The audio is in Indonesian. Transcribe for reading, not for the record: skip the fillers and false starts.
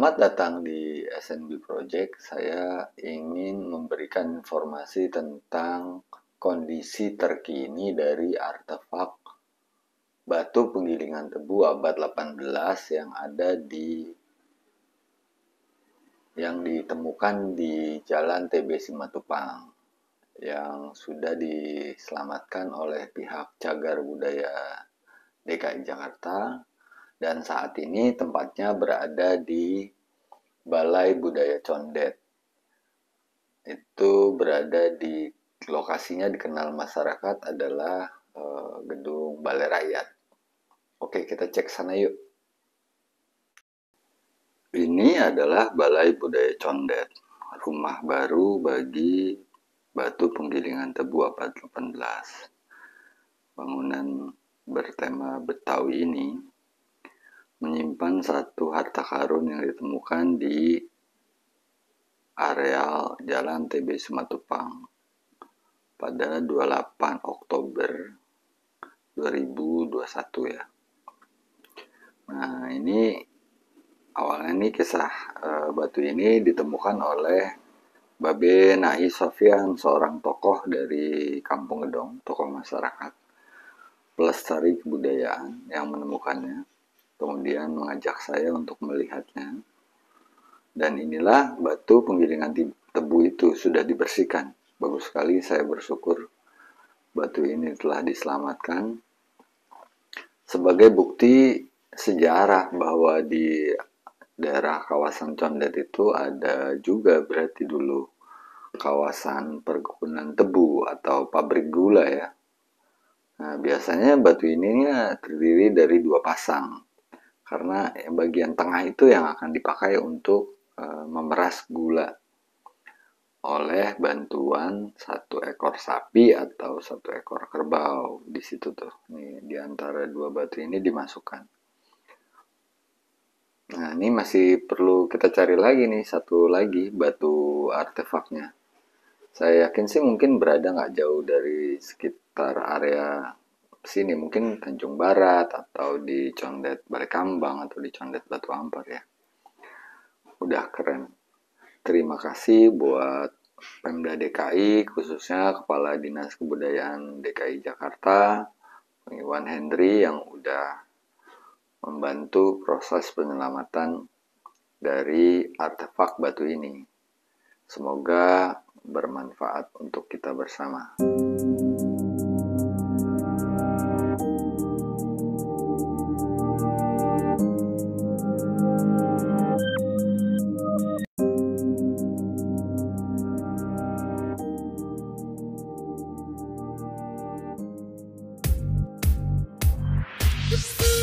Selamat datang di SNB Project. Saya ingin memberikan informasi tentang kondisi terkini dari artefak batu penggilingan tebu abad 18 yang ditemukan di Jalan TB Simatupang yang sudah diselamatkan oleh pihak Cagar Budaya DKI Jakarta. Dan saat ini tempatnya berada di Balai Budaya Condet. Itu berada di lokasinya dikenal masyarakat adalah gedung Balai Rakyat. Oke, kita cek sana yuk. Ini adalah Balai Budaya Condet, rumah baru bagi batu penggilingan tebu abad 18. Bangunan bertema Betawi ini menyimpan satu harta karun yang ditemukan di areal Jalan TB Simatupang pada 28 Oktober 2021 ya. Nah, ini awalnya nih kisah batu ini ditemukan oleh Babe Nahi Sofyan, seorang tokoh dari Kampung Gedong, tokoh masyarakat pelestari kebudayaan yang menemukannya. Kemudian mengajak saya untuk melihatnya. Dan inilah batu penggilingan tebu itu sudah dibersihkan. Bagus sekali, saya bersyukur batu ini telah diselamatkan. Sebagai bukti sejarah bahwa di daerah kawasan Condet itu ada juga berarti dulu kawasan perkebunan tebu atau pabrik gula ya. Nah, biasanya batu ini terdiri dari dua pasang. Karena bagian tengah itu yang akan dipakai untuk memeras gula oleh bantuan satu ekor sapi atau satu ekor kerbau di situ tuh. Nih, di antara dua batu ini dimasukkan. Nah, ini masih perlu kita cari lagi nih, satu lagi batu artefaknya. Saya yakin sih mungkin berada nggak jauh dari sekitar area sini, mungkin Tanjung Barat atau di Condet Balekambang atau di Condet Batu Ampar ya. Udah keren. Terima kasih buat Pemda DKI, khususnya Kepala Dinas Kebudayaan DKI Jakarta, Iwan Hendri yang udah membantu proses penyelamatan dari artefak batu ini. Semoga bermanfaat untuk kita bersama. You